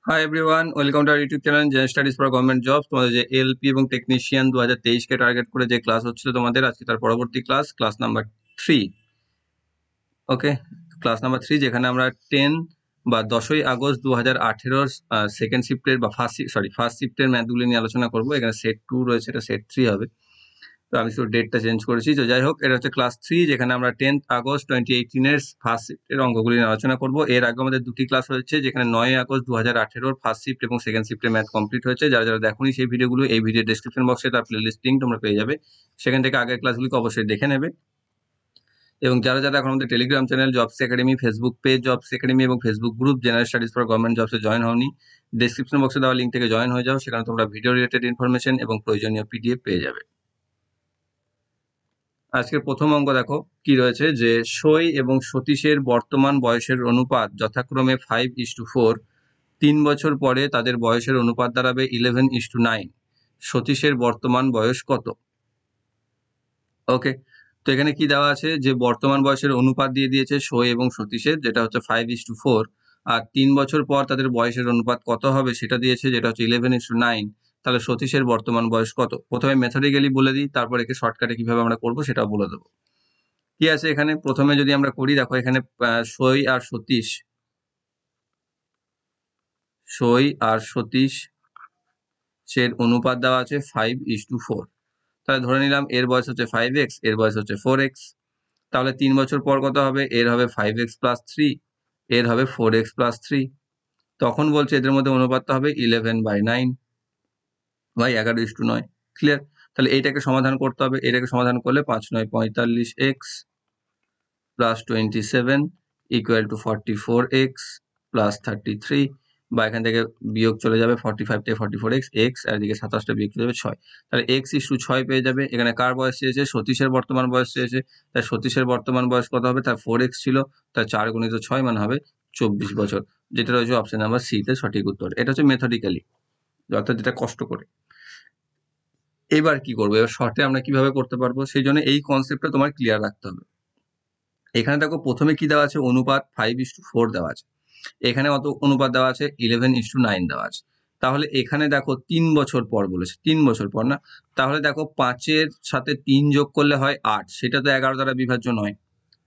Hi everyone, welcome to our YouTube channel general studies for government jobs. তোমাদের যে LP এবং technician 2023 কে target করে যে ক্লাস হচ্ছিল তোমাদের, আজকে তার পরবর্তী ক্লাস নাম্বার 3। ওকে, ক্লাস নাম্বার 3 যেখানে আমরা 10 বা 10ই আগস্ট 2018 সেকেন্ড শিফটের বা ফার্স্ট শিফটের ম্যাথগুলি নিয়ে আলোচনা করবো। এখানে সেট 2 রয়েছে, এটা সেট 3 হবে। তো আমি শুধু ডেটটা চেঞ্জ করেছি। তো যাই হোক, এটা হচ্ছে ক্লাস 3 যেখানে আমরা 10th আগস্ট 2018 এর ফার্স্ট শিফটের অঙ্কগুলি নিয়ে আলোচনা করব। এর আগে আমাদের দুটি ক্লাস হয়েছে, যেখানে 9 আগস্ট 2018 ফার্স্ট শিফট এবং সেকেন্ড শিফটের ম্যাথ কমপ্লিট হয়েছে। যারা যারা দেখোনি সেই ভিডিওগুলো এই ভিডিও ডেসক্রিপশন বক্সে তার প্লেলিস্ট লিংক তোমরা পেয়ে যাবে, সেখান থেকে আগের ক্লাসগুলিকে অবশ্যই দেখে নেবে। এবং যারা যারা এখন আমাদের Telegram channel jobs academy, Facebook page jobs academy এবং Facebook group general studies for government জবসে জয়েন হওনি, ডেসক্রিপশন বক্সে দেওয়া লিঙ্ক থেকে জয়েন হয়ে যাও। সেখানে তোমরা ভিডিও রিলেটেড ইনফরমেশন এবং প্রয়োজনীয় পিডিএফ পেয়ে যাবে। আজকের প্রথম অঙ্ক দেখো কি রয়েছে, যে সই এবং সতীশের বর্তমান বয়সের অনুপাত যথাক্রমে 5:4। 3 বছর পরে তাদের বয়সের অনুপাত দাঁড়াবে 11:9। সতীশের বর্তমান বয়স কত? ওকে, তো এখানে কি দেওয়া আছে, যে বর্তমান বয়সের অনুপাত দিয়ে দিয়েছে সই এবং সতীশের, যেটা হচ্ছে 5:4, আর 3 বছর পর তাদের বয়সের অনুপাত কত হবে সেটা দিয়েছে, যেটা হচ্ছে 11:9। তাহলে সতীশের বর্তমান বয়স কত? প্রথমে মেথডিক্যালি বলে দিই, তারপর একে শর্টকাটে কিভাবে আমরা করবো সেটাও বলে দেবো। কি আছে এখানে, প্রথমে যদি আমরা করি, দেখো এখানে সই আর সতীশ সের অনুপাত দেওয়া আছে 5:4। তাহলে ধরে নিলাম এর বয়স হচ্ছে 5x, এর বয়স হচ্ছে 4x। তাহলে 3 বছর পর কত হবে? এর হবে 5x + 3, এর হবে 4x + 3। তখন বলছে এদের মধ্যে অনুপাতটা হবে 11/9 বাই 11:9। ক্লিয়ার? তাহলে এইটাকে সমাধান করতে হবে। এটাকে সমাধান করলে 5 9 45x + 27 = 44x + 33, বা এখান থেকে বিয়োগ চলে যাবে 45 থেকে 44x, x আর এদিকে 27টা বিয়োগ চলে যাবে 6। তাহলে x/6 পেয়ে যাবে। এখানে কার বয়স চেয়েছে? সতীশের বর্তমান বয়স চেয়েছে। তাই সতীশের বর্তমান বয়স কত হবে? তার 4x ছিল, তার 4 × 6 মানে হবে 24 বছর, যেটা রয়েছে অপশন নাম্বার সি তে সঠিক উত্তর। এটা হচ্ছে মেথডিক্যালি, অর্থাৎ যেটা কষ্ট করে। এবার কি করবো? এবার শর্টে আমরা কিভাবে করতে পারবো, সেই জন্য এই কনসেপ্টটা তোমার ক্লিয়ার রাখতে হবে। এখানে দেখো প্রথমে কি দেওয়া আছে, অনুপাত 5:4 দেওয়া আছে। এখানে অত অনুপাত দেওয়া আছে 11:9 দেওয়া আছে। তাহলে এখানে দেখো 3 বছর পর বলেছে, 3 বছর পর না। তাহলে দেখো 5-এর সাথে 3 যোগ করলে হয় 8, সেটা তো 11 দ্বারা বিভাজ্য নয়,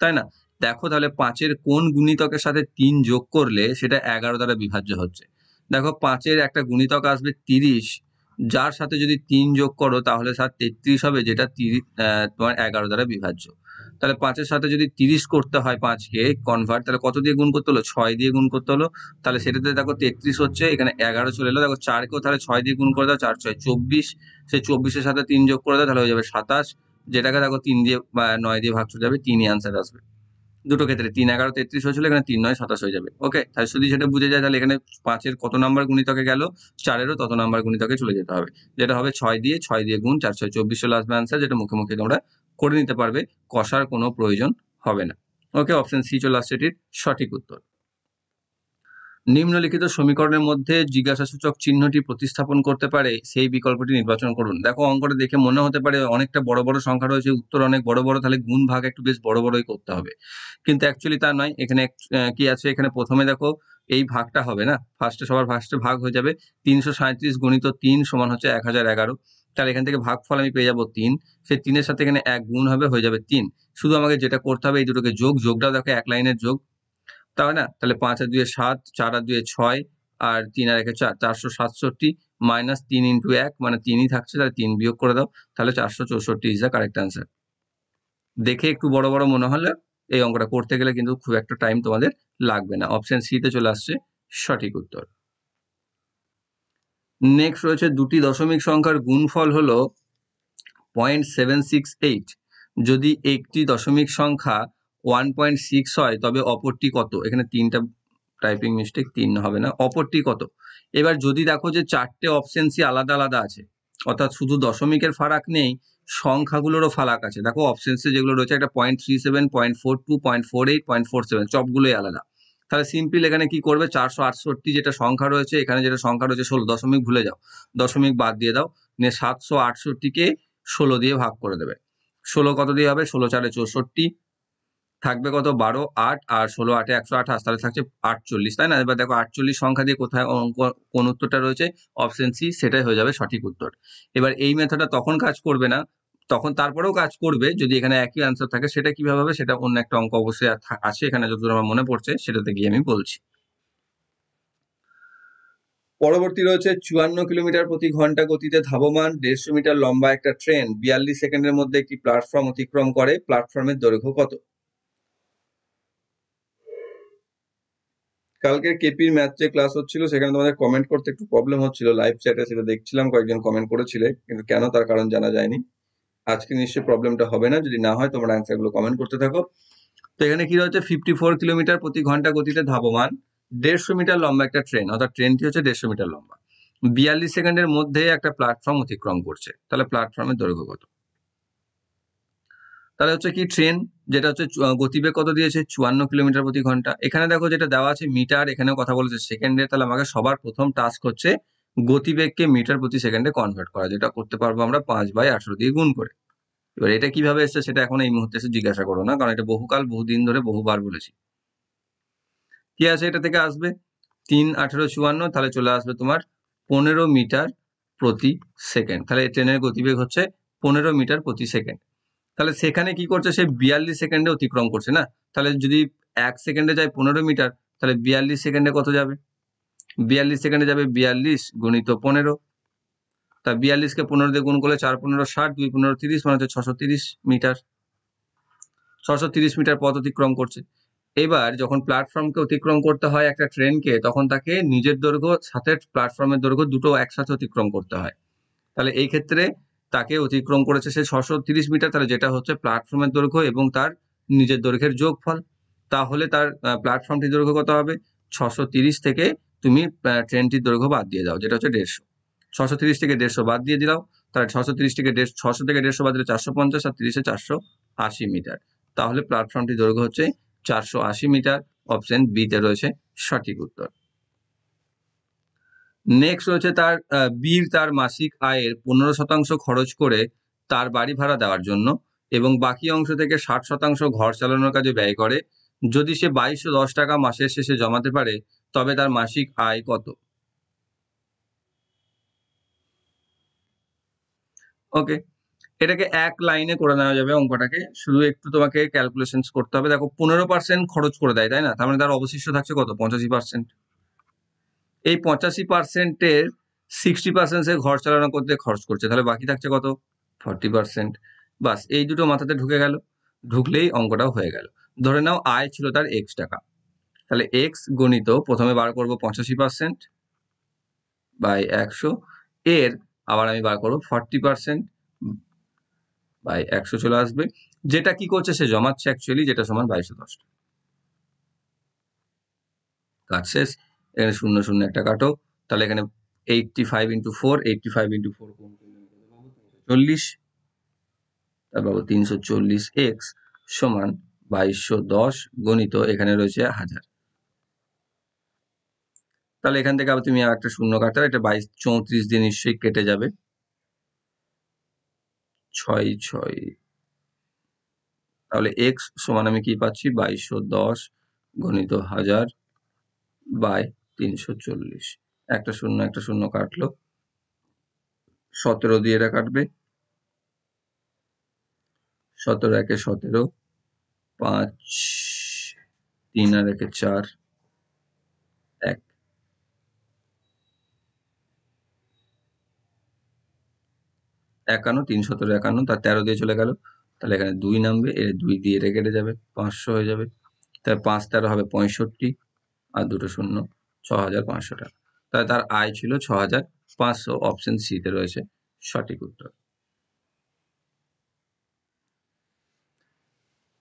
তাই না? দেখো তাহলে 5-এর কোন গুণিতকের সাথে 3 যোগ করলে সেটা 11 দ্বারা বিভাজ্য হচ্ছে। দেখো 5-এর একটা গুণিতক আসবে 30, যার সাথে যদি 3 যোগ করো তাহলে 33 হবে, যেটা তোমার 11 দ্বারা বিভাজ্য। তাহলে 5-এর সাথে যদি 30 করতে হয় 5-কে কনভার্ট, তাহলে কত দিয়ে গুণ করতে হলো? 6 দিয়ে গুণ করতে হলো। তাহলে সেটাতে দেখো 33 হচ্ছে, এখানে 11 চলে এলো। দেখো 4-কেও তাহলে 6 দিয়ে গুণ করে দাও, 4 6 24, সেই 24-এর সাথে 3 যোগ করে দাও, তাহলে হয়ে যাবে 27, যেটাকে দেখো 3 দিয়ে বা 9 দিয়ে ভাগ চলে যাবে, 3ই আনসার আসবে। দুটো ক্ষেত্রে 3 11 33 হয়েছিল, এখানে 3 9 27 হয়ে যাবে। ওকে, তাহলে যদি সেটা বুঝে যায়, তাহলে এখানে 5-এর কত নাম্বার গুণিতকে গেল? 4-এরও তত নাম্বার গুণিতকে চলে যেতে হবে, যেটা হবে 6 দিয়ে গুণ, 4 6 24 চলে আসবে আনসার, যেটা মুখে মুখে তোমরা করে নিতে পারবে, কষার কোনো প্রয়োজন হবে না। ওকে, অপশন সি চলে আসছে এটির সঠিক উত্তর। নিম্নলিখিত সমীকরণের মধ্যে জিজ্ঞাসাসূচক চিহ্নটি প্রতিস্থাপন করতে পারে সেই বিকল্পটি নির্বাচন করুন। দেখো অঙ্কটা দেখে মনে হতে পারে অনেকটা বড় বড় সংখ্যা রয়েছে, উত্তর অনেক বড় বড়, তাহলে গুণ ভাগ একটু বেশ বড় বড়ই করতে হবে, কিন্তু অ্যাকচুয়ালি তা নয়। এখানে কি আছে, এখানে প্রথমে দেখো এই ভাগটা হবে না, সবার ফার্স্টে ভাগ হয়ে যাবে। 337 × 3 সমান হচ্ছে 1011। তাহলে এখান থেকে ভাগফল আমি পেয়ে যাবো 3, সেই 3-এর সাথে এখানে 1 গুণ হবে, হয়ে যাবে 3। শুধু আমাকে যেটা করতে হবে, এই দুটোকে যোগটাও দেখো এক লাইনের যোগ, তাই না? তাহলে 5 আর 2 7, 4 আর 2 6, আর 3 আর 1 4, 467 মাইনাস 3 × 1 মানে 3ই থাকছে, তাহলে 3 বিয়োগ করে দাও, তাহলে 464 ইজ দ্য কারেক্ট অ্যান্সার। দেখে একটু বড় বড় মনে হলে এই অঙ্কটা করতে গেলে কিন্তু খুব একটা টাইম তোমাদের লাগবে না। অপশন সি তে চলে আসছে সঠিক উত্তর। নেক্সট রয়েছে, দুটি দশমিক সংখ্যার গুণফল হলো 0.768। যদি একটি দশমিক সংখ্যা 1.6 হয় তবে অপরটি কত? এখানে 3টা টাইপিং মিস্টেক, 3 হবে না, অপরটি কত? এবার যদি দেখো যে 4টে অপশন সি আলাদা আলাদা আছে, অর্থাৎ শুধু দশমিকের ফারাক নেই, সংখ্যাগুলোরও ফারাক আছে। দেখো অপশন সি যেগুলো রয়েছে, একটা 0.37, 0.42, 0.48, 0.47, সবগুলোই আলাদা। তাহলে সিম্পল এখানে কি করবে, 468 যেটা সংখ্যা রয়েছে, এখানে যেটা সংখ্যা রয়েছে 16, দশমিক ভুলে যাও, দশমিক বাদ দিয়ে দাও, নিয়ে 768-কে 16 দিয়ে ভাগ করে দেবে। 16 কত দিয়ে হবে? 16 4 64, থাকবে কত 12 8 আর 16 8 128, তাহলে থাকছে 48, তাই না? এবার দেখো 48 সংখ্যা দিয়ে কোথায় অঙ্ক কোন উত্তরটা রয়েছে, অপশন সি, সেটাই হয়ে যাবে সঠিক উত্তর। এবার এই মেথডটা তখন কাজ করবে না, তখন তারপরেও কাজ করবে যদি এখানে একই আনসার থাকে। সেটা কিভাবে হবে, সেটা অন্য একটা অঙ্ক অবশ্যই আছে এখানে, যতদূর আমার মনে পড়ছে সেটাতে গিয়ে আমি বলছি। পরবর্তী রয়েছে 54 কিলোমিটার প্রতি ঘন্টা গতিতে ধাবমান 150 মিটার লম্বা একটা ট্রেন 42 সেকেন্ডের মধ্যে একটি প্ল্যাটফর্ম অতিক্রম করে, প্ল্যাটফর্মের দৈর্ঘ্য কত? কালকে কেপির ম্যাথ যে ক্লাস হচ্ছিল সেখানে তোমাদের কমেন্ট করতে একটু প্রবলেম হচ্ছিল লাইভ চ্যাটে, সেটা দেখছিলাম, কয়েকজন কমেন্ট করেছিলে, কিন্তু কেন তার কারণ জানা যায়নি। আজকে নিশ্চয়ই প্রবলেমটা হবে না, যদি না হয় তোমরা অ্যান্সার গুলো কমেন্ট করতে থাকো। তো এখানে কি রয়েছে, 54 কিলোমিটার প্রতি ঘন্টা গতিতে ধাবমান 150 মিটার লম্বা একটা ট্রেন, অর্থাৎ ট্রেনটি হচ্ছে 150 মিটার লম্বা, 42 সেকেন্ডের মধ্যে একটা প্ল্যাটফর্ম অতিক্রম করছে, তাহলে প্ল্যাটফর্মের দৈর্ঘ্য কত? তাহলে হচ্ছে কি, ট্রেন যেটা হচ্ছে গতিবেগ কত দিয়েছে, 54 কিলোমিটার প্রতি ঘন্টা। এখানে দেখো যেটা দেওয়া আছে মিটার, এখানেও কথা বলেছে সেকেন্ডে, তাহলে আমাকে সবার প্রথম টাস্ক হচ্ছে গতিবেগকে মিটার প্রতি সেকেন্ডে কনভার্ট করা, যেটা করতে পারবো আমরা 5/18 দিয়ে গুণ করে। এবার এটা কিভাবে এসছে সেটা এখন এই মুহূর্তে এসে জিজ্ঞাসা করো না, কারণ এটা বহুকাল বহুদিন ধরে বহুবার বলেছি। কি আছে, এটা থেকে আসবে 3 18 54, তাহলে চলে আসবে তোমার 15 মিটার প্রতি সেকেন্ড। তাহলে ট্রেনের গতিবেগ হচ্ছে 15 মিটার প্রতি সেকেন্ড। তাহলে সেখানে কি করছে, সে 42 সেকেন্ডে অতিক্রম করছে না, তাহলে যদি 1 সেকেন্ডে যায় 15 মিটার, তাহলে 42 সেকেন্ডে কত যাবে, 42 সেকেন্ডে যাবে 42 গুণিত 15, তা 42 কে 15 দিয়ে গুণ করলে 4 15 60, 2 15 30, মানে হচ্ছে 630 মিটার, 630 মিটার পথ অতিক্রম করছে। এবার যখন প্ল্যাটফর্মকে অতিক্রম করতে হয় একটা ট্রেনকে, তখন তাকে নিজের দৈর্ঘ্য সাথে প্ল্যাটফর্মের দৈর্ঘ্য দুটো একসাথে অতিক্রম করতে হয়। তাহলে এই ক্ষেত্রে তাকে অতিক্রম করেছে সে 630 মিটার, তাহলে যেটা হচ্ছে প্ল্যাটফর্মের দৈর্ঘ্য এবং তার নিজের দৈর্ঘ্যের যোগফল। তাহলে তার প্ল্যাটফর্মটির দৈর্ঘ্য কত হবে, 630 থেকে তুমি ট্রেনটির দৈর্ঘ্য বাদ দিয়ে দাও, যেটা হচ্ছে 150, 630 থেকে 150 বাদ দিয়ে দিলাও, তাহলে 630 থেকে 600 থেকে 150 বাদ দিলে 450, আর 30-এ 480 মিটার, তাহলে প্ল্যাটফর্মটির দৈর্ঘ্য হচ্ছে 480 মিটার। অপশন বি তে রয়েছে সঠিক উত্তর। নেক্সট রয়েছে তার বীর তার মাসিক আয়ের 15% খরচ করে তার বাড়ি ভাড়া দেওয়ার জন্য এবং বাকি অংশ থেকে 60% ঘর চালানোর কাজে ব্যয় করে। যদি সে 2210 টাকা মাসের শেষে জমাতে পারে, তবে তার মাসিক আয় কত? ওকে, এটাকে এক লাইনে করে নেওয়া যাবে অঙ্কটাকে, শুধু একটু তোমাকে ক্যালকুলেশন করতে হবে। দেখো 15% খরচ করে দেয়, তাই না? তার মানে তার অবশিষ্ট থাকছে কত, 85%। এই 85%-এর 60% সে ঘর চালানো করতে খরচ করছে, তাহলে বাকি থাকছে কত, 40%। বাস, এই দুটো মাথাতে ঢুকে গেল, ঢুকলেই অঙ্কটাও হয়ে গেল। ধরে নাও আয় ছিল তার x টাকা, তাহলে x গণিত প্রথমে বার করবো 85% বাই 100, এর আবার আমি বার করবো 40% বাই 100 চলে আসবে, যেটা কি করছে সে জমাচ্ছে অ্যাকচুয়ালি, যেটা সমান 2210। কাজ শেষ, এখানে 0 0 একটা কাটো, তাহলে এখানে 85 × 4, 85 × 4 কোন 40, তারপর 340x সমান 2210 গণিত এখানে রয়েছে 1000। তাহলে এখান থেকে আবার তুমি একটা শূন্য কাটতে হবে, এটা 22 34 দিয়ে নিশ্চয়ই কেটে যাবে, 6 6, তাহলে x সমান আমি কি পাচ্ছি, 2210 গণিত 1000 বাই 340, একটা শূন্য কাটলো, 17 দিয়ে এটা কাটবে, 17 একে 17, 5 3 আর একে 4 1, 51, 3 17 51, তার 13 দিয়ে চলে গেল, তাহলে এখানে 2 নামবে, এর 2 দিয়ে এটা কেটে যাবে, 500 হয়ে যাবে, তাহলে 5 13 হবে 65, আর দুটো শূন্য, 6500 টাকা। তাহলে তার আয় ছিল 6500, অপশন সি তে রয়েছে সঠিক উত্তর।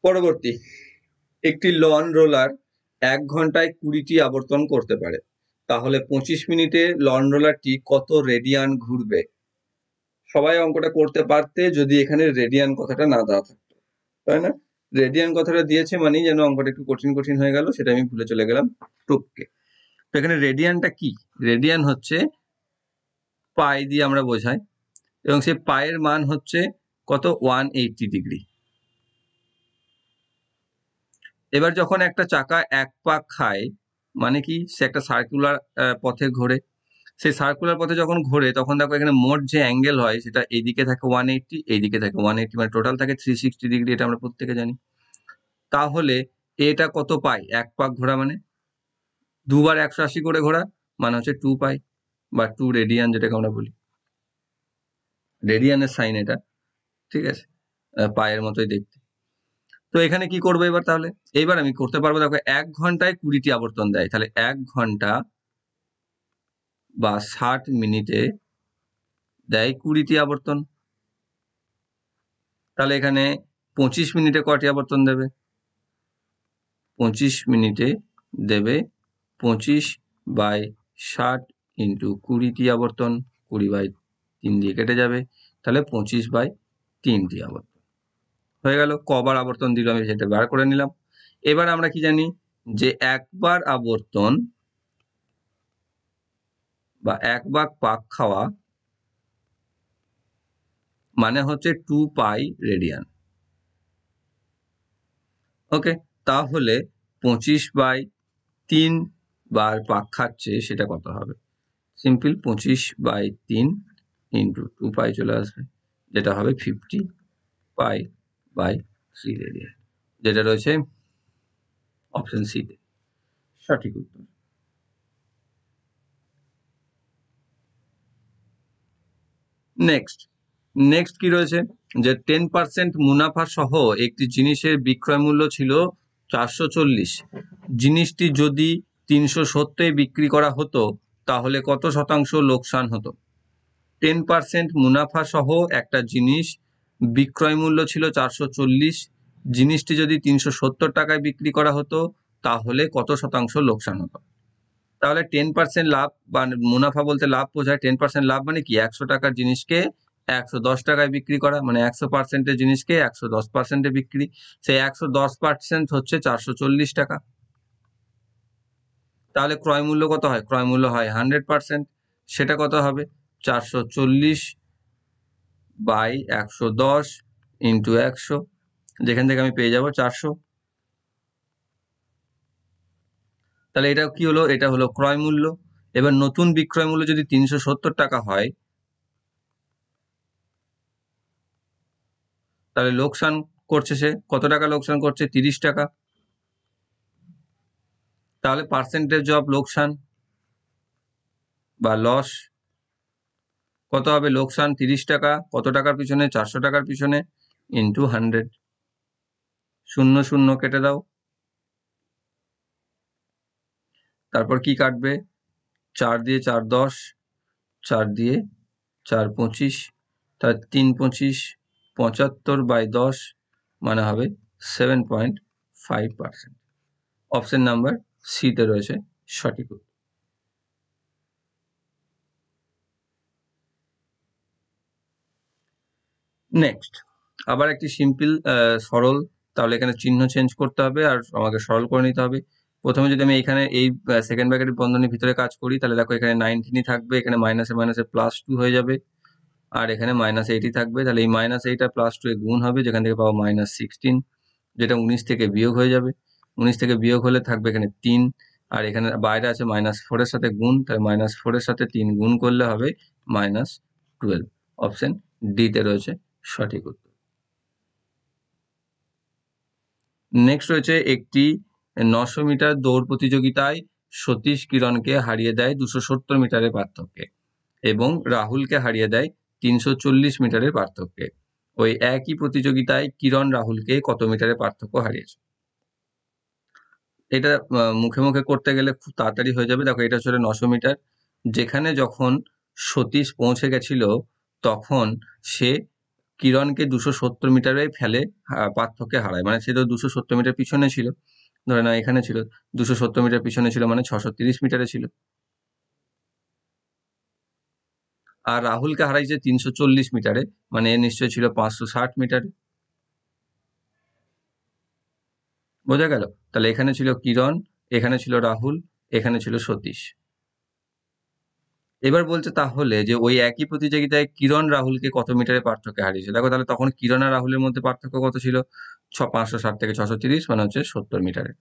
পরবর্তী, একটি লন রোলার 1 ঘন্টায় 20টি আবর্তন করতে পারে, তাহলে 25 মিনিটে লন রোলারটি কত রেডিয়ান ঘুরবে? সবাই অঙ্কটা করতে পারতে যদি এখানে রেডিয়ান কথাটা না দেওয়া থাকতো, তাই না? রেডিয়ান কথাটা দিয়েছে মানেই যেন অঙ্কটা একটু কঠিন হয়ে গেল, সেটা আমি ভুলে চলে গেলাম টুককে। তো এখানে রেডিয়ানটা কি, রেডিয়ান হচ্ছে পাই দিয়ে আমরা বোঝাই, এবং সেই পায়ের মান হচ্ছে কত, 180 ডিগ্রি। এবার যখন একটা চাকা এক পাক খায় মানে কি, সে একটা সার্কুলার পথে ঘোরে। সেই সার্কুলার পথে যখন ঘোরে তখন দেখো এখানে মোট যে অ্যাঙ্গেল হয় সেটা এইদিকে থাকে 180, এইদিকে থাকে 180, মানে টোটাল থাকে 360 ডিগ্রি, এটা আমরা প্রত্যেকে জানি। তাহলে এটা কত পাই? এক পাক ঘোরা মানে দুবার 180 করে ঘোরা, মানে হচ্ছে 2 পাই বা 2 রেডিয়ান, যেটাকে আমরা বলি। রেডিয়ানের সাইন এটা, ঠিক আছে, পায়ের মতোই দেখতে। তো এখানে কি করবো এবার? তাহলে এইবার আমি করতে পারবো, দেখো 1 ঘন্টায় 20টি আবর্তন দেয়, তাহলে 1 ঘন্টা বা 60 মিনিটে দেয় 20টি আবর্তন। তাহলে এখানে 25 মিনিটে কটি আবর্তন দেবে? 25 মিনিটে দেবে 25/60 ইন্টু 20টি আবর্তন, 20/3 দিয়ে কেটে যাবে, তাহলে 25/3টি আবর্তন হয়ে গেল। কবার আবর্তন দিল আমি সেটা বার করে নিলাম। এবার আমরা কি জানি যে একবার আবর্তন বা একবার পাক খাওয়া মানে হচ্ছে 2 পাই রেডিয়ান। ওকে, তাহলে 25/3 বার পাক খাচ্ছে, সেটা কত হবে? সিম্পল 25/3 ইন্টু 2 পাই চলে আসবে, যেটা হবে 50 পাই/3 রেডিয়ান, যেটা রয়েছে অপশন সি তে সঠিক উত্তর। নেক্সট কি রয়েছে, যে 10% মুনাফা সহ একটি জিনিসের বিক্রয় মূল্য ছিল 440, জিনিসটি যদি 370 বিক্রি করা হতো তাহলে কত শতাংশ লোকসান হতো? 10% মুনাফা সহ একটা জিনিস বিক্রয় মূল্য ছিল 440, জিনিসটি যদি 370 টাকায় বিক্রি করা হতো তাহলে কত শতাংশ লোকসান হতো? তাহলে 10% লাভ বা মুনাফা বলতে লাভ বোঝায়। 10% লাভ মানে কি? 100 টাকার জিনিসকে 110 টাকায় বিক্রি করা, মানে 100%-এর জিনিসকে 110%-এ বিক্রি। সেই 110% হচ্ছে 440 টাকা। তাহলে ক্রয় মূল্য কত হয়? ক্রয় মূল্য হয় 100%, সেটা কত হবে? 440/110 ইন্টু 100, যেখান থেকে আমি পেয়ে যাব 400। তাহলে এটা কি হলো? এটা হলো ক্রয় মূল্য। এবার নতুন বিক্রয় মূল্য যদি 370 টাকা হয়, তাহলে লোকসান করছে সে কত টাকা? লোকসান করছে 30 টাকা। তাহলে পার্সেন্টেজ অফ লোকসান বা লস কত হবে? লোকসান 30 টাকা, কত টাকার পিছনে? 400 টাকার পিছনে, ইন্টু 100। 0 0 কেটে দাও, তারপর কি কাটবে? 4 দিয়ে 4 10, 4 দিয়ে 4 25, তার 3 25, 75/10 মানে হবে 7.5%। অপশন নাম্বার সি তে রয়েছে সঠিক উত্তর। নেক্সট আবার একটি সিম্পল সরল, তাহলে এখানে চিহ্ন চেঞ্জ করতে হবে আর আমাকে সরল করে নিতে হবে। প্রথমে যদি আমি এখানে এই সেকেন্ড ব্র্যাকেটের বন্ধনীর ভিতরে কাজ করি, তাহলে দেখো এখানে 19 থাকবে, এখানে মাইনাসে মাইনাসে +2 হয়ে যাবে, আর এখানে -80 থাকবে। তাহলে এই -8 আর +2 এ গুণ হবে, যেখান থেকে পাবো -16, যেটা 19 থেকে বিয়োগ হয়ে যাবে। 19 থেকে বিয়োগ হলে থাকবে এখানে 3, আর এখানে বাইরে আছে -4 এর সাথে গুণ, তাই -4 এর সাথে 3 গুণ করলে হবে -12। অপশন ডি তে রয়েছে সঠিক উত্তর। নেক্সট রয়েছে, একটি 900 মিটার দৌড় প্রতিযোগিতায় সতীশ কিরণকে হারিয়ে দেয় 270 মিটারের পার্থক্যে এবং রাহুলকে হারিয়ে দেয় 340 মিটারের পার্থক্যে। ওই একই প্রতিযোগিতায় কিরণ রাহুলকে কত মিটারের পার্থক্য হারিয়েছে? এটা মুখে মুখে করতে গেলে খুব তাড়াতাড়ি হয়ে যাবে। দেখো এটা হচ্ছে 900 মিটার, যেখানে যখন সতীশ পৌঁছে গেছিল তখন সে কিরণকে 270 মিটারে ফেলে পার্থক্যে হারায়, মানে সে তো 270 মিটার পিছনে ছিল, ধরে না এখানে ছিল 270 মিটার পিছনে ছিল, মানে 630 মিটারে ছিল। আর রাহুলকে হারাইছে 340 মিটারে, মানে এর নিশ্চয় ছিল 560 মিটারে। বোঝা গেল? তাহলে এখানে ছিল কিরণ, এখানে ছিল রাহুল, এখানে ছিল সতীশ। এবার বলছে তাহলে যে ওই একই প্রতিযোগিতায় কিরণ রাহুলকে কত মিটারের পার্থক্যে হারিয়েছে। দেখো তাহলে তখন কিরণ আর রাহুলের মধ্যে পার্থক্য কত ছিল? 560 থেকে 630, মানে হচ্ছে 70 মিটারে।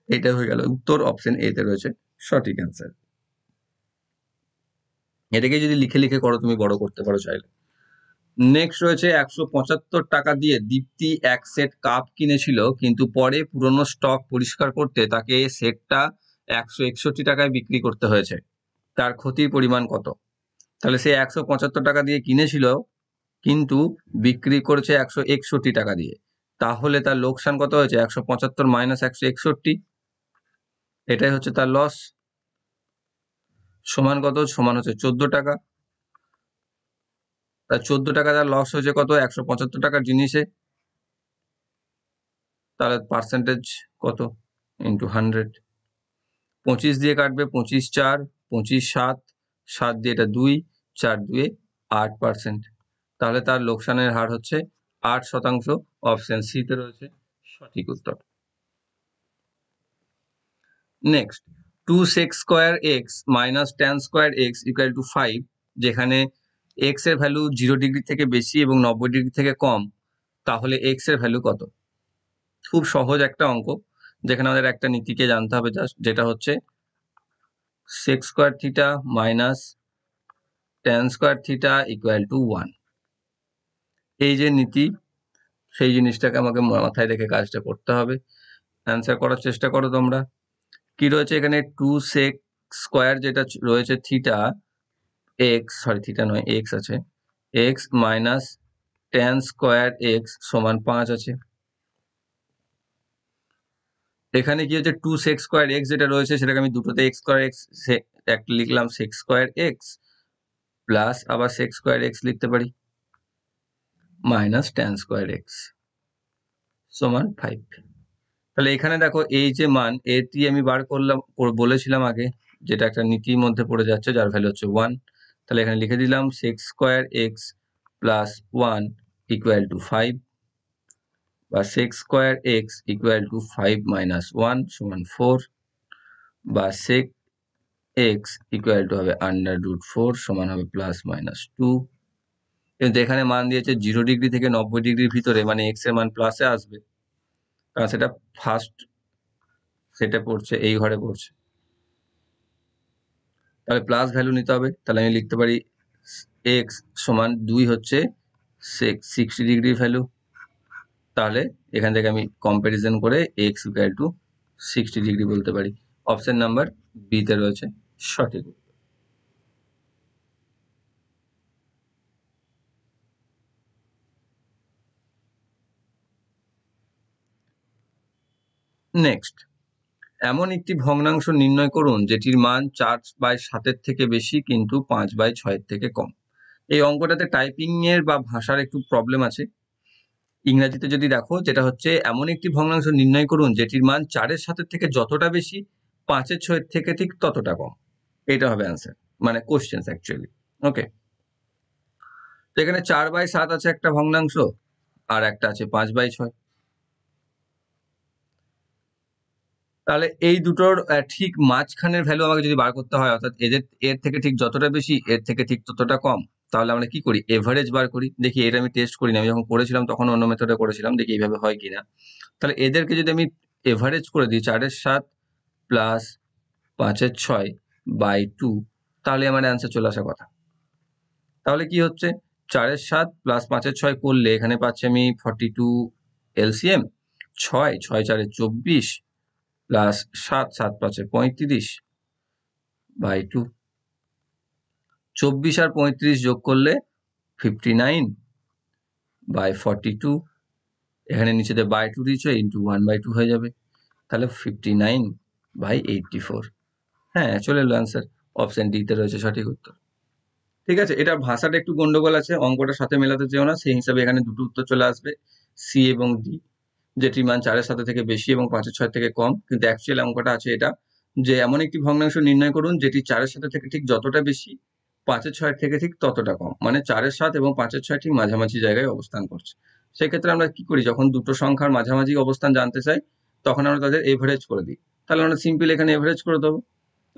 এটা হয়ে গেল উত্তর, অপশন এ তে রয়েছে সঠিক অ্যান্সার। এটাকে যদি লিখে লিখে করো তুমি বড় করতে পারো চাইলে। নেক্সট রয়েছে 175 টাকা দিয়ে দীপ্তি এক সেট কাপ কিনেছিল, কিন্তু পরে পুরনো স্টক পরিষ্কার করতে তাকে সেটটা 161 টাকায় বিক্রি করতে হয়েছে। তার ক্ষতির পরিমাণ কত? তাহলে সে 175 টাকা দিয়ে কিনেছিল কিন্তু বিক্রি করেছে 161 টাকা দিয়ে, তাহলে তার লোকসান কত হয়েছে? 175 মাইনাস 161, এটাই হচ্ছে তার লস। সমান কত? সমান হচ্ছে 14 টাকা। তার 14 টাকা তার লস হয়েছে কত? 175 টাকার জিনিসে। তাহলে পার্সেন্টেজ কত? ইন্টু 100। 25 দিয়ে কাটবে, 25 4, 25 7, 7 দিয়ে এটা 2, 4 2 8%। তাহলে তার লোকসানের হার হচ্ছে 8%। অপশন সি তে রয়েছে সঠিক উত্তর। Next, 2 sec square x minus tan square x equal to 5, যেখানে এক্স এর ভ্যালু 0 ডিগ্রি থেকে বেশি এবং 90 ডিগ্রি থেকে কম, তাহলে এক্স এর ভ্যালু কত? খুব সহজ একটা অঙ্ক, যেখানে আমাদের একটা নীতিকে জানতে হবে জাস্ট, যেটা হচ্ছে sec square theta minus tan square theta equal to 1। এই যে নীতি, সেই জিনিসটাকে আমাকে মাথায় রেখে কাজটা করতে হবে। অ্যান্সার করার চেষ্টা করো তোমরা। কি রয়েছে এখানে? 2 sec স্কোয়ার যেটা রয়েছে থিটা এক্স, সরি থিটা নয় এক্স আছে, x minus tan square x সমান 5 আছে। এখানে কি হচ্ছে? 2 sec স্কোয়ার এক্স যেটা রয়েছে সেটাকে আমি দুটোতে এক্স স্কোয়ার এক্স একটা লিখলাম, sec স্কোয়ার এক্স প্লাস আবার sec স্কোয়ার এক্স লিখতে পারি, মাইনাস tan স্কোয়ার এক্স সমান 5। তাহলে এখানে দেখো এই যে মান এটি আমি বার করলাম, বলেছিলাম আগে, যেটা একটা নীতির মধ্যে পড়ে যাচ্ছে, যার ভ্যালু হচ্ছে 1। তাহলে এখানে লিখে দিলাম sec square x plus 1 equal to 5, বা sec square x equal to 5 minus 1 সমান 4, বা sec এক্স ইকুয়াল টু হবে √4 সমান হবে প্লাস মাইনাস 2। কিন্তু এখানে মান দিয়েছে 0 ডিগ্রি থেকে 90 ডিগ্রির ভিতরে, মানে এক্স এর মান প্লাসে আসবে, কারণ সেটা ফার্স্ট সেটা পড়ছে, এই ঘরে পড়ছে, তাহলে প্লাস ভ্যালু নিতে হবে। তাহলে আমি লিখতে পারি এক্স সমান 2 হচ্ছে 60 ডিগ্রির ভ্যালু। তাহলে এখান থেকে আমি কম্প্যারিজন করে এক্স ইকুয়াল টু 60 ডিগ্রি বলতে পারি। অপশন নাম্বার বি তে রয়েছে সঠিক উত্তর। নেক্সট, এমন একটি ভগ্নাংশ নির্ণয় করুন যেটির মান 4/7 থেকে বেশি কিন্তু 5/6 থেকে কম। এই অঙ্কটাতে টাইপিং এর বা ভাষার একটু প্রবলেম আছে। ইংরেজিতে যদি দেখো, যেটা হচ্ছে এমন একটি ভগ্নাংশ নির্ণয় করুন যেটির মান 4/7 থেকে যতটা বেশি 5/6 থেকে ঠিক ততটা কম, এটা হবে অ্যান্সার, মানে কোশ্চেন অ্যাকচুয়ালি। ওকে, তো এখানে 4/7 আছে একটা ভগ্নাংশ, আর একটা আছে 5/6। তাহলে এই দুটোর ঠিক মাঝখানের ভ্যালু আমাকে যদি বার করতে হয়, অর্থাৎ এর থেকে ঠিক যতটা বেশি এর থেকে ঠিক ততটা কম, তাহলে আমরা কি করি? এভারেজ বার করি। দেখি, এটা আমি টেস্ট করিনি, আমি যখন করেছিলাম তখন অন্য মেথডে করেছিলাম, দেখি এইভাবে হয় কিনা। তাহলে এদেরকে যদি আমি এভারেজ করে দিই, 4/7 প্লাস 5/6 বাই 2, তাহলে আমার অ্যান্সার চলে আসার কথা। তাহলে কি হচ্ছে? 4/7 প্লাস 5/6 করলে এখানে পাচ্ছি আমি 42 এলসিএম, 6 6 4 24 প্লাস 7 7 5 35 বাই 2। 24 আর 35 যোগ করলে 59 বাই 42, এখানে নিচেতে বাই 2 দিয়েছে, ইন্টু 1/2 হয়ে যাবে, তাহলে 59/84। হ্যাঁ, চলে এলো অ্যান্সার। অপশন ডি তে রয়েছে সঠিক উত্তর। ঠিক আছে, এটা ভাষাটা একটু গন্ডগোল আছে, অঙ্কটার সাথে মেলাতে চেও না, সেই হিসাবে এখানে দুটো উত্তর চলে আসবে, সি এবং ডি, যেটির মান 4/7 থেকে বেশি এবং 5/6 থেকে কম। কিন্তু অ্যাকচুয়াল অঙ্কটা আছে এটা, যে এমন একটি ভগ্নাংশ নির্ণয় করুন যেটি 4/7 থেকে ঠিক যতটা বেশি 5/6 থেকে ঠিক ততটা কম, মানে 4/7 এবং 5/6 ঠিক মাঝামাঝি জায়গায় অবস্থান করছে। সেক্ষেত্রে আমরা কি করি? যখন দুটো সংখ্যার মাঝামাঝি অবস্থান জানতে চাই, তখন আমরা তাদের এভারেজ করে দিই। তাহলে আমরা সিম্পল এখানে এভারেজ করে দেবো,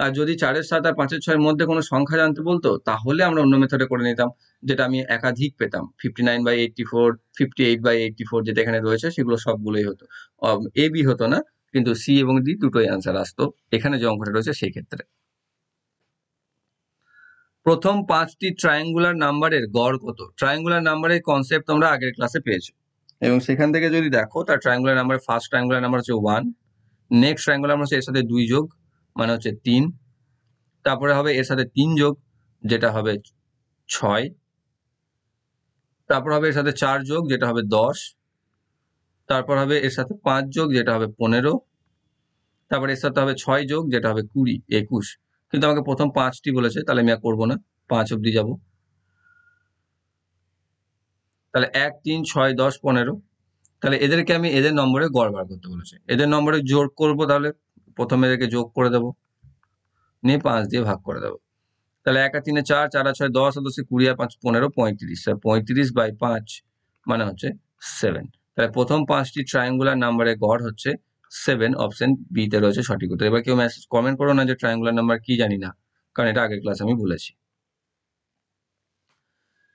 আর যদি 4-এর 7 আর 5-এর 6-এর মধ্যে কোনো সংখ্যা জানতে বলতো তাহলে আমরা অন্য মেথডে করে নিতাম, যেটা আমি একাধিক পেতাম। 59/84, 58/84 যেটা এখানে রয়েছে সেগুলো সবগুলোই হতো। এ বি হতো না, কিন্তু সি এবং ডি দুটোই অ্যান্সার আসতো এখানে যে অঙ্কটা রয়েছে সেই ক্ষেত্রে। প্রথম 5টি ট্রায়াঙ্গুলার নাম্বারের গড় কত? ট্রায়াঙ্গুলার নাম্বারের কনসেপ্ট তোমরা আগের ক্লাসে পেয়েছো, এবং সেখান থেকে যদি দেখো তার triangular number, first triangular number হচ্ছে 1, নেক্সট ট্রায়াঙ্গুলার নাম্বার হচ্ছে এর সাথে 2 যোগ মানে হচ্ছে 3, তারপরে হবে এর সাথে 3 যোগ যেটা হবে 6, তারপর হবে এর সাথে 4 যোগ যেটা হবে 10, তারপর হবে এর সাথে 5 যোগ যেটা হবে 15, তারপর এর সাথে হবে 6 যোগ যেটা হবে 20, 21। কিন্তু আমাকে প্রথম 5টি বলেছে, তাহলে আমি আর করবো না, 5 অব্দি যাবো। তাহলে 1, 3, 6, 10, 15। তাহলে এদেরকে আমি এদের নম্বরে গড় বার করতে বলেছে, এদের নম্বরে যোগ করব। তাহলে প্রথমে এদেরকে যোগ করে দেবো, নিয়ে 5 দিয়ে ভাগ করে দেবো। তাহলে 1 আর 3 4, 4 আর 6 10, 10 20 আর 5 15, 35। 35/5 মানে হচ্ছে 7। তাহলে প্রথম 5টি ট্রায়াঙ্গুলার নাম্বারের গড় হচ্ছে 7, অপশন বি তে রয়েছে সঠিক উত্তর। এবার কেউ মেসেজ কমেন্ট করো না যে ট্রায়াঙ্গুলার নাম্বার কি জানি না, কারণ এটা আগের ক্লাসে আমি বলেছি।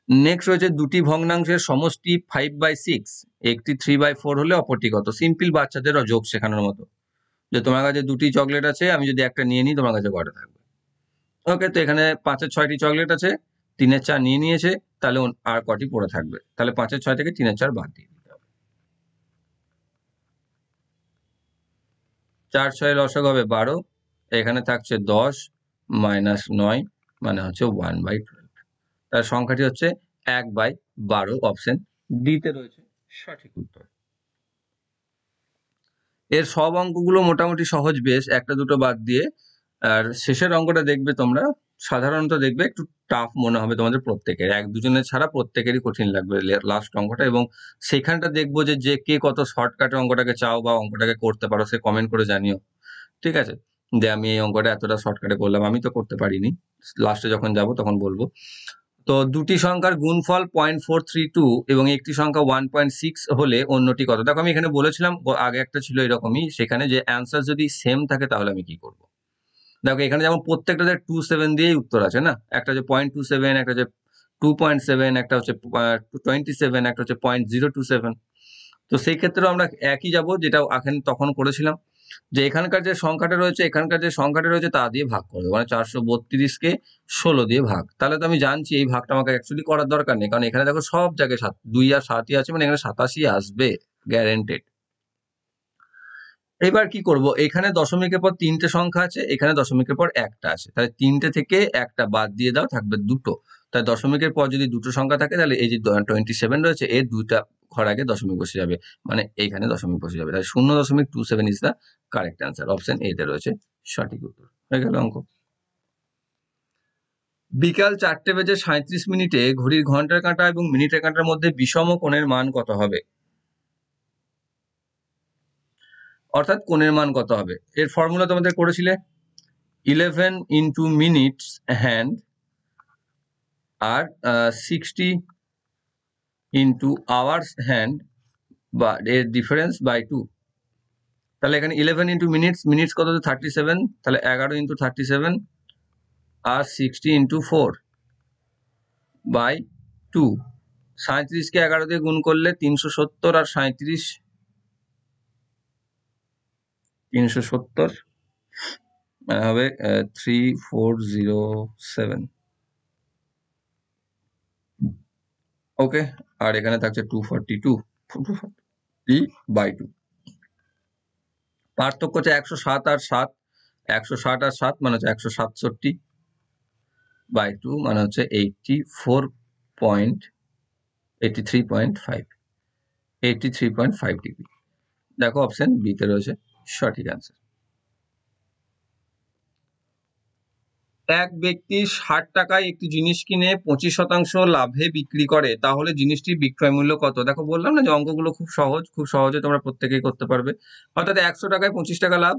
নেক্সট রয়েছে দুটি ভগ্নাংশের সমষ্টি 5/6, একটি 3/4 হলে অপরটি কত? সিম্পল বাচ্চাদেরও যোগ শেখানোর মতো, যে তোমার কাছে দুটি চকলেট আছে, আমি যদি একটা নিয়ে নিই তোমার কাছে কয়টা থাকবে। ওকে, তো এখানে 5-এর 6টি চকলেট আছে, 3-এর 4 নিয়ে নিয়েছে, তাহলে আর কটি পড়ে থাকবে? তাহলে 5-এর 6 থেকে 3-এর 4 বাদ দিয়ে দিতে হবে। 4 6 লসাগু হবে 12, এখানে থাকছে 10 মাইনাস 9 মানে হচ্ছে 1/12। তার সংখ্যাটি হচ্ছে 1/12, অপশন ডি তে রয়েছে সঠিক উত্তর। এর সব অঙ্কগুলো মোটামুটি সহজ বেশ, একটা দুটো বাদ দিয়ে। আর শেষের অঙ্কটা দেখবে তোমরা, সাধারণত দেখবে একটু টাফ মনে হবে তোমাদের প্রত্যেকের, এক দুজনের ছাড়া প্রত্যেকেরই কঠিন লাগবে লাস্ট অঙ্কটা। এবং সেখানটা দেখবো যে কে কত শর্টকাটে অঙ্কটাকে চাও বা অঙ্কটাকে করতে পারো, সে কমেন্ট করে জানিও, ঠিক আছে? যে আমি এই অঙ্কটা এতটা শর্টকাটে করলাম, আমি তো করতে পারিনি, লাস্টে যখন যাব তখন বলবো। তো দুটি সংখ্যার গুণফল 0.432 এবং একটি সংখ্যা 1.6 হলে অন্যটি কত? দেখো আমি এখানে বলেছিলাম, আগে একটা ছিল এরকমই, সেখানে যে অ্যান্সার যদি সেম থাকে তাহলে আমি কি করব। দেখো এখানে যেমন প্রত্যেকটাতে 27 দিয়েই উত্তর আছে না, একটা হচ্ছে 0.27, একটা হচ্ছে 2.7, একটা হচ্ছে 27, একটা হচ্ছে 0.027। তো সেই ক্ষেত্রেও আমরা একই যাব, যেটা তখন করেছিলাম, যে এখানকার যে সংখ্যাটা রয়েছে তা দিয়ে ভাগ করে দেবো, মানে 432-কে 16 দিয়ে ভাগ। তাহলে তো আমি জানছি এই ভাগটা আমাকে অ্যাকচুয়ালি করার দরকার নেই, কারণ এখানে দেখো সব জায়গায় 2 আর 7ই আছে, মানে এখানে 87 আসবে গ্যারেন্টেড। এবার কি করব, এখানে দশমিকের পর 3টে সংখ্যা আছে, এখানে দশমিকের পর একটা আছে, তাহলে 3টে থেকে একটা বাদ দিয়ে দাও, থাকবে 2টো। তাই দশমিকের পর যদি 2টো সংখ্যা থাকে, তাহলে এই যে 27 রয়েছে এর 2টা ঘর আগে দশমিক বসে যাবে, মানে এইখানে দশমিক বসে যাবে। তাহলে 0.27 is the correct answer, option A তে রয়েছে সঠিক উত্তর। হয়ে গেল অঙ্ক। বিকাল 4:37 ঘড়ির ঘন্টার কাঁটা এবং মিনিটের কাঁটার মধ্যে বিষম কোণের মান কত হবে? অর্থাৎ কোণের মান কত হবে, এর ফর্মুলা তোমাদের করেছিলে 11 into minutes hand আর 60 into hours hand, বা এর ডিফারেন্স বাই 2। তাহলে এখানে 11 into মিনিটস কত? 37, তাহলে 11 into 37 আর 60 into 4 বাই 2। 37-কে 11 দিয়ে গুণ করলে 370, আর 37 370 হবে 3407। ওকে, আর এখানে থাকছে 242/2। পার্থক্য হচ্ছে 160 আর 7, 160 আর 7 মানে হচ্ছে 167/2 মানে হচ্ছে 83.5 ডিগ্রি। দেখো অপশন বি তে রয়েছে সঠিক অ্যান্সার। এক ব্যক্তি 60 টাকায় একটি জিনিস কিনে 25% লাভে বিক্রি করে, তাহলে জিনিসটির বিক্রয় মূল্য কত? দেখো বললাম না যে অঙ্কগুলো খুব সহজে তোমরা প্রত্যেকেই করতে পারবে। অর্থাৎ 100 টাকায় 25 টাকা লাভ,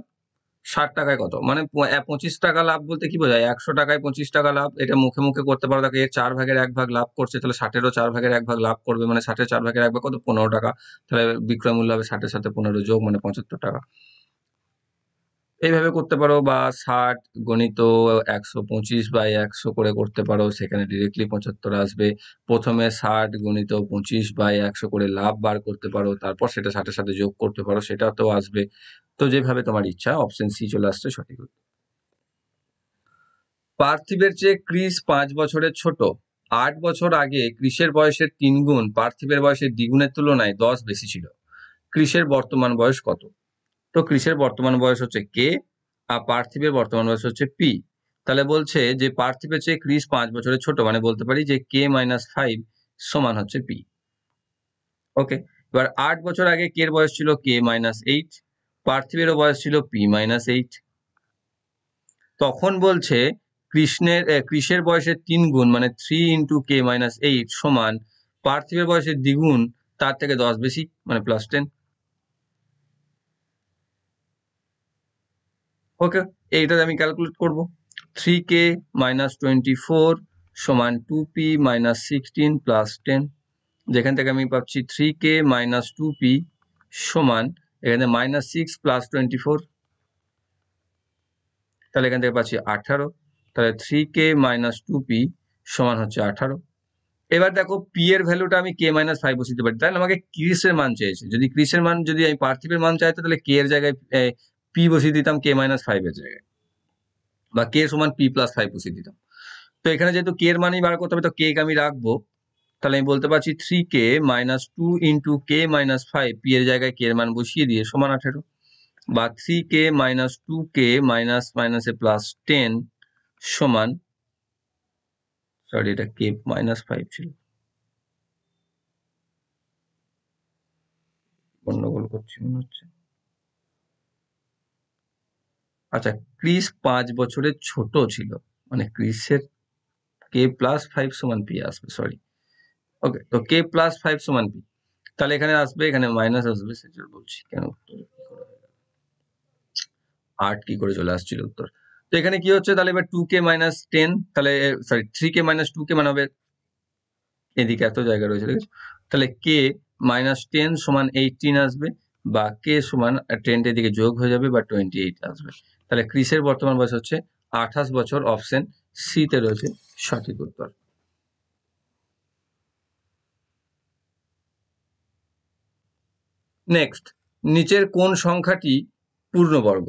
60 টাকায় কত, মানে 25 টাকা লাভ বলতে কি বোঝায়? 100 টাকায় 25 টাকা লাভ, এটা মুখে মুখে করতে পারো। দেখো এর 4 ভাগের 1 ভাগ লাভ করছে, তাহলে 60-এরও 4 ভাগের 1 ভাগ লাভ করবে, মানে 60-এর 4 ভাগের 1 ভাগ কত? 15 টাকা। তাহলে বিক্রয় মূল্য হবে 60-এর সাথে 15 যোগ, মানে 75 টাকা। এইভাবে করতে পারো, বা 60 গণিত 125/100 করে করতে পারো, সেখানে ডিরেক্টলি 75 আসবে। প্রথমে 60 গণিত 25/100 করে লাভ বার করতে পারো, তারপর সেটা 60 এর সাথে যোগ করতে পারো, সেটাতেও আসবে। তো যেভাবে তোমার ইচ্ছা, অপশন সি চলে আসছে সঠিক। পার্থিবের চেয়ে ক্রিস 5 বছরের ছোট। 8 বছর আগে ক্রিসের বয়সের 3 গুণ পার্থিবের বয়সের দ্বিগুণের তুলনায় 10 বেশি ছিল। ক্রিসের বর্তমান বয়স কত? তো ক্রিসের বর্তমান বয়স হচ্ছে কে, আর পার্থিবের বর্তমান বয়স হচ্ছে পি। তাহলে বলছে যে পার্থিবের চেয়ে ক্রিস 5 বছরের ছোট, মানে বলতে পারি যে k-5 সমান হচ্ছে পি। ওকে, এবার 8 বছর আগে কে এর বয়স ছিল k-8, পার্থিবেরও বয়স ছিল p-8। তখন বলছে ক্রিসের বয়সের 3 গুণ মানে 3 × k-8 সমান পার্থিবের বয়সের দ্বিগুণ, তার থেকে 10 বেশি মানে +10। ওকে, এইটা আমি ক্যালকুলেট করব। 3k-24 সমান 2p-16 + 10। যেখান থেকে আমি পাচ্ছি 3k-2p সমান এখানে -6 + 24, তাহলে এখান থেকে পাচ্ছি 18। তাহলে 3k-2p সমান হচ্ছে 18। এবার দেখো পি এর ভ্যালুটা আমি k-5 বসাতে পারি, তাহলে আমাকে ক্রিসের মান চেয়েছে। যদি ক্রিসের মান, যদি আমি পার্থিবের মান চাইতো, তাহলে কে এর জায়গায় পি বসিয়ে দিতাম k-5 এর জায়গায়, বা কে সমান p+5 বসিয়ে দিতাম। তো এখানে যেহেতু কে এর মানই বার করতে হবে, তো কে কে আমি রাখবো। তাহলে আমি বলতে পারছি 3k-2 × k-5, পি এর জায়গায় কে এর মান বসিয়ে দিয়ে সমান 18, বা 3k-2k +10 সমান, সরি এটা k-5 ছিল, গন্ডগোল করছি মনে হচ্ছে। আচ্ছা, ক্রিস 5 বছরের ছোট ছিল, মানে ক্রিসের k+5 সমান পি আসবে, সরি। ওকে, তো k+5 সমান পি, তাহলে এখানে আসবে, এখানে মাইনাস আসবে, সেটা বলছি কেন। 8 কি করে চলে আসছিল উত্তর। তো এখানে কি হচ্ছে, তাহলে এবার 2k-10, তাহলে সরি 3k-2k মানে হবে, এদিকে এত জায়গা রয়েছে দেখেছো, তাহলে k-10 সমান 18 আসবে, বা k সমান 10 এদিকে যোগ হয়ে যাবে, বা 28 আসবে। তাহলে ক্রিসের বর্তমান বয়স হচ্ছে 28 বছর, অপশন সি তে রয়েছে সঠিক উত্তর। নেক্সট, নিচের কোন সংখ্যাটি পূর্ণবর্গ?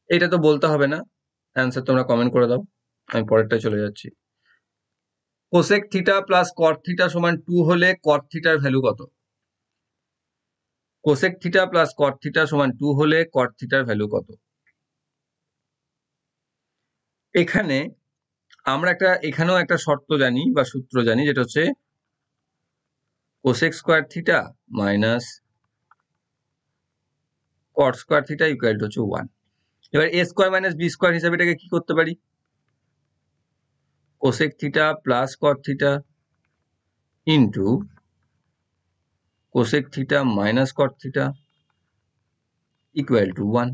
এটা তো বলতে হবে না, অ্যান্সার তোমরা কমেন্ট করে দাও, আমি পরেরটা চলে যাচ্ছি। Cosec theta plus cot theta সমান 2 হলে কট থিটার ভ্যালু কত? Cosec theta plus cot theta সমান 2 হলে কট থিটার ভ্যালু কত? এখানে আমরা এখানেও একটা শর্ত জানি বা সূত্র জানি, যেটা হচ্ছে cosec square theta minus cot square theta equal to হচ্ছে 1। এবার a square minus B square হিসাবে এটাকে কি করতে পারি? Cosec theta plus cot theta into cosec theta minus cot theta equal to 1।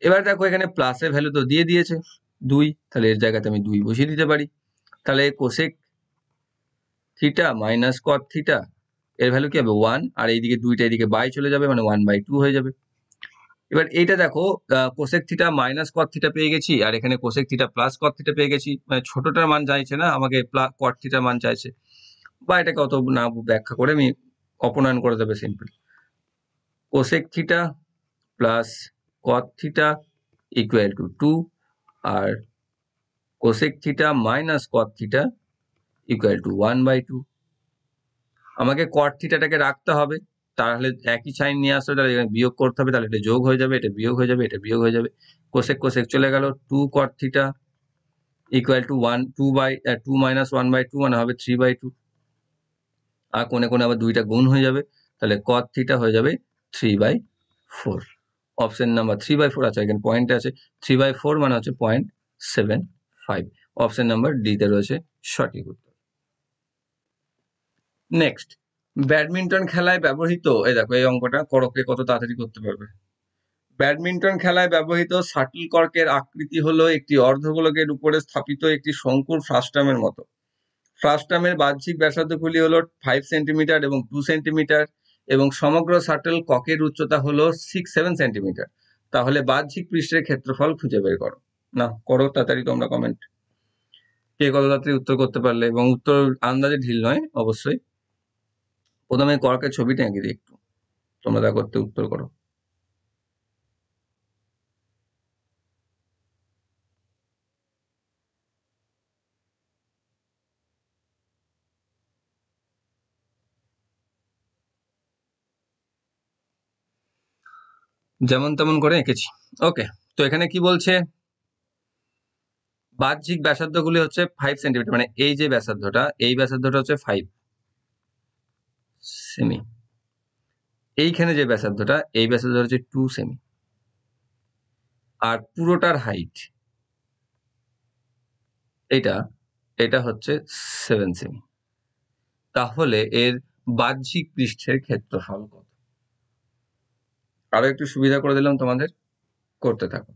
এবার দেখো এখানে প্লাসের ভ্যালু তো দিয়ে দিয়েছে 2, তাহলে এর জায়গাতে আমি 2 বসিয়ে দিতে পারি। তাহলে cosec theta minus cot theta এর ভ্যালু কি হবে 1, আর এইদিকে 2টা এদিকে বাই চলে যাবে, মানে 1/2 হয়ে যাবে। এবার এইটা দেখো, cosec theta minus cot theta পেয়ে গেছি, আর এখানে cosec theta plus cot theta পেয়ে গেছি, মানে ছোটটার মান চাইছে না আমাকে, কট থিটার মান চাইছে, বা এটাকে অত না ব্যাখ্যা করে আমি অপনয়ন করে দেবে simple. Cosec theta plus cot theta equal to 2, আর cosec theta minus cot theta equal to 1/2। আমাকে কট থিটাটাকে রাখতে হবে, তাহলে একই সাইন নিয়ে আসতে হবে, তাহলে এখানে বিয়োগ করতে হবে, তাহলে এটা যোগ হয়ে যাবে, এটা বিয়োগ হয়ে যাবে, এটা বিয়োগ হয়ে যাবে। কোসেক কোসেক চলে গেল, 2 কট থিটা ইকুয়াল টু 2 মাইনাস 1/2 মানে হবে 3/2, আর কোণে কোণে আবার 2টা গুণ হয়ে যাবে, তাহলে কট থিটা হয়ে যাবে 3/4। অপশন নাম্বার 3/4 আছে, এখানে পয়েন্ট আছে, 3/4 মানে হচ্ছে 0.75। অপশন নাম্বার ডি তে রয়েছে সঠিক উত্তর। নেক্সট, ব্যাডমিন্টন খেলায় ব্যবহৃত, এই দেখো এই অঙ্কটা করকে কত তাড়াতাড়ি করতে পারবে। ব্যাডমিন্টন খেলায় ব্যবহৃত শাটল কর্কের আকৃতি হলো একটি অর্ধগোলকের উপরে স্থাপিত একটি শঙ্কুর ফ্রাস্টামের মতো। ফ্রাস্টামের বাহ্যিক ব্যাসার্ধগুলি হলো 5 সেন্টিমিটার এবং 2 সেন্টিমিটার, এবং সমগ্র শাটল ককের উচ্চতা হলো 6-7 সেন্টিমিটার। তাহলে বাহ্যিক পৃষ্ঠের ক্ষেত্রফল খুঁজে বের করো। না করো তাড়াতাড়ি তোমরা কমেন্ট, কে কত তাড়াতাড়ি উত্তর করতে পারলে, এবং উত্তর আন্দাজে ঢিল নয় অবশ্যই। প্রথমে কর্কের ছবিটা এঁকে দিই একটু, তোমরা তা করতে উত্তর করো। যেমন তেমন করে এঁকেছি। ওকে, তো এখানে কি বলছে, বাহ্যিক ব্যাসার্ধগুলি হচ্ছে 5 সেন্টিমিটার, মানে এই যে ব্যাসার্ধটা, এই ব্যাসার্ধটা হচ্ছে 5 সেমি। এইখানে যে ব্যাসার্ধটা, এই ব্যাসার্ধটা হচ্ছে 2 সেমি। আর পুরোটার হাইট এটা হচ্ছে 7 সেমি। তাহলে এর বাহ্যিক পৃষ্ঠের ক্ষেত্রফল কত? আরো একটু সুবিধা করে দিলাম তোমাদের, করতে থাকো।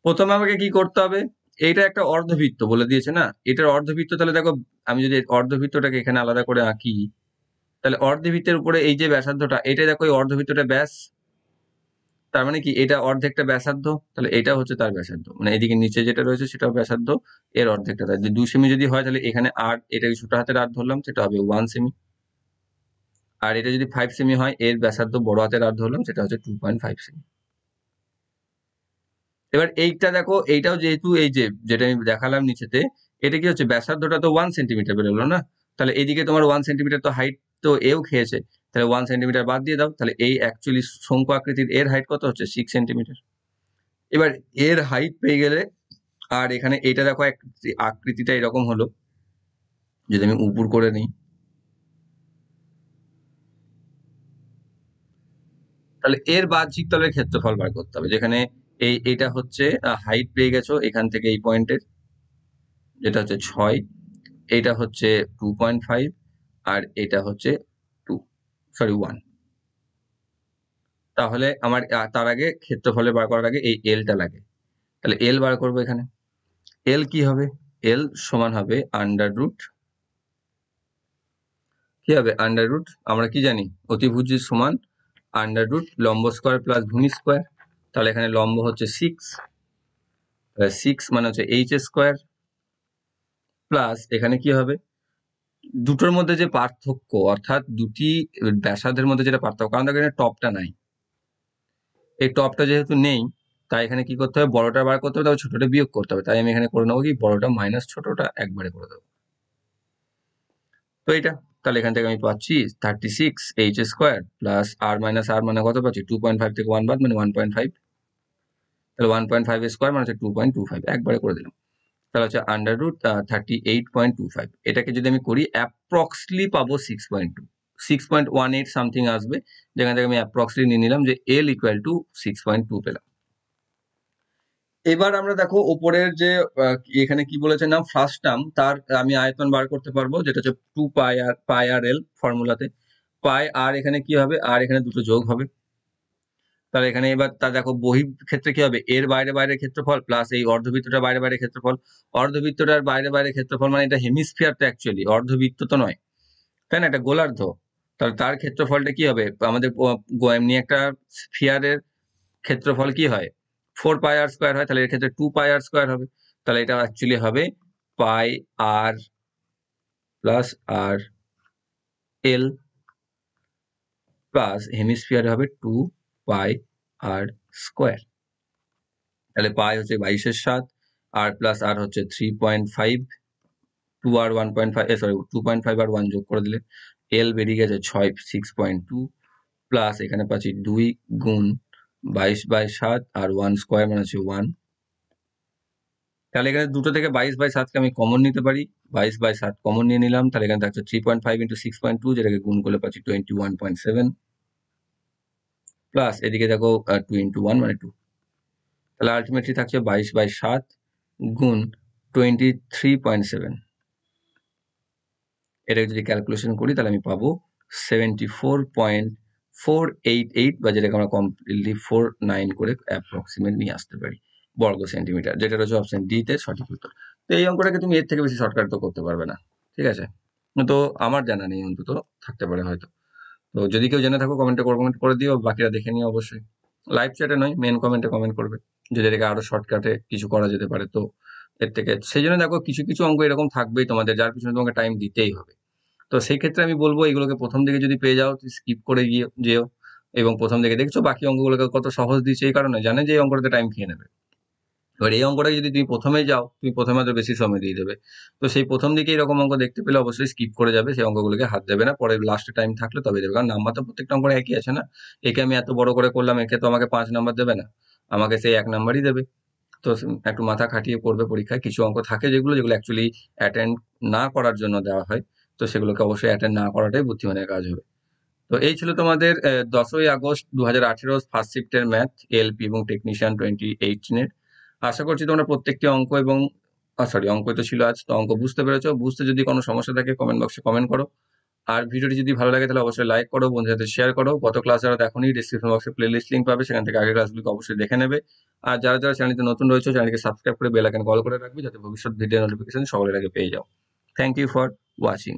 প্রথমে আমাকে কি করতে হবে, এইটা একটা অর্ধবৃত্ত বলে দিয়েছে না, এটার অর্ধবৃত্ত, তাহলে দেখো আমি যদি অর্ধবৃত্তটাকে এখানে আলাদা করে আঁকি, তাহলে অর্ধবৃত্তের উপরে এই যে ব্যাসার্ধটা, এটা দেখো এই অর্ধবৃত্তটা ব্যাস, তার মানে কি এটা অর্ধেকটা ব্যাসার্ধ, তাহলে এটা হচ্ছে তার ব্যাসার্ধ, মানে এদিকে নিচে যেটা রয়েছে সেটা ব্যাসার্ধ, এর অর্ধেকটা। তাই 2 সেমি যদি হয়, তাহলে এখানে আর এটাকে ছোট হাতের আর ধরলাম, সেটা হবে 1 সেমি। আর এটা যদি 5 সেমি হয়, এর ব্যাসার্ধ বড় হাতের আর ধরলাম, সেটা হচ্ছে 2.5 সেমি। এবার এইটা দেখো, এইটাও যেহেতু এই যে যেটা আমি দেখালাম নিচেতে, এটা কি হচ্ছে, ব্যাসার্ধটা তো 1 সেন্টিমিটার বেরোলো না, তাহলে এইদিকে তোমার 1 সেন্টিমিটার তো হাইট তো এও খেয়েছে, তাহলে 1 সেন্টিমিটার বাদ দিয়ে দাও, তাহলে এই অ্যাকচুয়ালি শঙ্কু আকৃতির এর হাইট কত হচ্ছে, 6 সেন্টিমিটার। এবার এর হাইট পেয়ে গেলে, আর এখানে এটা দেখো আকৃতিটা এরকম হলো, যদি আমি উপর করে নিই, তাহলে এর বাহ্যিক তলের ক্ষেত্রফল বার করতে হবে, যেখানে এটা হচ্ছে হাইট পেয়ে গেছো এখান থেকে এই পয়েন্টের, যেটা হচ্ছে 6, এটা হচ্ছে 2.5, আর এটা হচ্ছে 1। তাহলে আমার তার আগে ক্ষেত্রফলে বার করার আগে এই এলটা লাগে, তাহলে এল বার করবো এখানে। এল কি হবে, এল সমান হবে আন্ডার রুট, কি হবে আন্ডার রুট, আমরা কি জানি অতিভুজের সমান আন্ডার রুট লম্ব স্কোয়ার প্লাস ভূমি স্কোয়ার। তাহলে এখানে লম্ব হচ্ছে 6, 6 মানে হচ্ছে এইচ স্কোয়ার, প্লাস এখানে কি হবে, দুটোর মধ্যে যে পার্থক্য, অর্থাৎ দুটি ব্যাসার্ধের মধ্যে যেটা পার্থক্য, কারণ দেখো এখানে টপটা নাই, এই টপটা যেহেতু নেই, তাই এখানে কি করতে হবে, বড়টা বার করতে হবে, তারপর ছোটটা বিয়োগ করতে হবে। তাই আমি এখানে করে নেবো কি, বড়টা মাইনাস ছোটটা একবারে করে দেবো। তো এটা, তাহলে এখান থেকে আমি পাচ্ছি 36 এইচ স্কোয়ার প্লাস আর মাইনাস আর মানে কত পাচ্ছি, 2.5 থেকে 1 বাদ মানে 1.5, তাহলে 1.5 স্কোয়ার মানে হচ্ছে 2.25, একবারে করে দিলাম। তাহলে হচ্ছে আন্ডার রুট 38.25। এটাকে যদি আমি করি অ্যাপ্রক্সলি পাবো 6.2, 6.18 সামথিং আসবে, যেখান থেকে আমি অ্যাপ্রক্সলি নিয়ে নিলাম যে এল ইকুয়াল টু 6.2 পেলাম। এবার আমরা দেখো ওপরের যে এখানে কি বলেছে না, ফার্স্ট টার্ম, তার আমি আয়তন বার করতে পারবো, যেটা হচ্ছে 2 পাই আর এল ফর্মুলাতে। পাই আর এখানে কি হবে, আর এখানে দুটো যোগ হবে, তাহলে এখানে এবার তা দেখো বহির ক্ষেত্রে কি হবে, এর বাইরে বাইরে ক্ষেত্রফল প্লাস এই অর্ধবৃত্তটার বাইরে বাইরে ক্ষেত্রফল। অর্ধবৃত্তটার বাইরে বাইরে ক্ষেত্রফল মানে এটা হেমিস্ফিয়ার তো অ্যাকচুয়ালি, অর্ধবৃত্ত তো নয়, তাই না, এটা গোলার্ধ। তাহলে তার ক্ষেত্রফলটা কি হবে, আমাদের এমনি একটা স্ফিয়ারের ক্ষেত্রফল কি হয়, 4 পাই আর স্কোয়ার হয়, তাহলে এর ক্ষেত্রে 2 পাই আর স্কোয়ার হবে, তাহলে এটা অ্যাকচুয়ালি হবে পাই আর প্লাস আর এল প্লাস হেমিস্ফিয়ার হবে 2 পাই আর স্কোয়ার। তাহলে পাই হচ্ছে 22/7, আর প্লাস আর হচ্ছে 3.5, 2 আর 1.5, সরি 2.5 আর 1 যোগ করে দিলে এল বেরিয়ে গেছে 6.2, প্লাস এখানে পাচ্ছি 2 গুণ 22/7 আর 1 স্কোয়ার মানে হচ্ছে 1। তাহলে এখানে দুটো থেকে 22/7কে আমি কমন নিতে পারি, 22/7 কমন নিয়ে নিলাম, তাহলে এখানে থাকছে 3.5 ইন্টু 6.2, যেটাকে গুণ করলে পাচ্ছি 21.7, প্লাস এদিকে দেখো 2 ইন্টু 1 মানে 2, তাহলে আলটিমেটলি থাকছে 22/7 গুণ 23.7। এটা যদি ক্যালকুলেশন করি তাহলে আমি পাবো 74.488, বা যেটাকে আমরা কমপ্লিটলি 49 করে অ্যাপ্রক্সিমেট নিয়ে আসতে পারি বর্গ সেন্টিমিটার, যেটা রয়েছে অপশন ডি তে সঠিক উত্তর। তো এই অঙ্কটাকে তুমি এর থেকে বেশি শর্টকাট তো করতে পারবে না, ঠিক আছে? তো আমার জানা নেই, অন্তত থাকতে পারে হয়তো। তো যদি কেউ জেনে থাকো কমেন্টে কমেন্ট করে দিও, বাকিরা দেখে নিও অবশ্যই। লাইভ চ্যাটে নয়, মেন কমেন্টে কমেন্ট করবে যদি এটাকে আরো শর্টকাটে কিছু করা যেতে পারে। তো এর থেকে সেই জন্য দেখো কিছু কিছু অঙ্ক এরকম থাকবেই তোমাদের, যার পিছনে তোমাকে টাইম দিতেই হবে। তো সেই ক্ষেত্রে আমি বলবো এগুলোকে প্রথম দিকে যদি পেয়ে যাও স্কিপ করে গিয়ে যেও, এবং প্রথম দিকে দেখছো বাকি অঙ্কগুলোকে কত সহজ দিচ্ছে, এই কারণে জানে যে এই অঙ্কটাতে টাইম খেয়ে নেবে। এবার এই অঙ্কটা যদি তুমি প্রথমেই যাও, তুমি প্রথমে তো বেশি সময় দিয়ে দেবে। তো সেই প্রথম দিকে এরকম অঙ্ক দেখতে পেলে অবশ্যই স্কিপ করে যাবে, সেই অঙ্কগুলোকে হাত দেবে না, পরে লাস্টে টাইম থাকলে তবে দেবে, কারণ নাম্বার তো প্রত্যেকটা অঙ্ক একই আছে না। একে আমি এত বড় করে করলাম, একে তো আমাকে 5 নাম্বার দেবে না, আমাকে সেই 1 নাম্বারই দেবে। তো একটু মাথা খাটিয়ে পড়বে পরীক্ষায়। কিছু অঙ্ক থাকে যেগুলো অ্যাকচুয়ালি অ্যাটেন্ড না করার জন্য দেওয়া হয়, তো সেগুলোকে অবশ্যই অ্যাটেন্ড না করাটাই বুদ্ধিমানের কাজ হবে। তো এই ছিল তোমাদের 10ই আগস্ট 2018 ফার্স্ট শিফটের ম্যাথ, এলপি এবং টেকনিশিয়ান 2018-এর। আশা করছি তোমরা প্রত্যেকটি অঙ্ক এবং সরি অঙ্কই তো ছিল আজ, তো অঙ্ক বুঝতে পেরেছো। বুঝতে যদি কোনো সমস্যা থাকে কমেন্ট বক্সে কমেন্ট করো। আর ভিডিওটি যদি ভালো লাগে তাহলে অবশ্যই লাইক করো, বন্ধুদের সাথে শেয়ার করো। গত ক্লাস যারা দেখোনি, ডিসক্রিপশন বক্সে প্লেলিস্ট লিঙ্ক পাবে, সেখান থেকে আগের ক্লাসগুলোকে অবশ্যই দেখে নেবে। আর যারা যারা চ্যানেলটি নতুন রয়েছে চ্যানেলকে সাবস্ক্রাইব করে বেল আইকন কল করে রাখবে, যাতে ভবিষ্যৎ ভিডিও নোটিফিকেশন সকলের আগে পেয়ে যাও। Thank you for watching.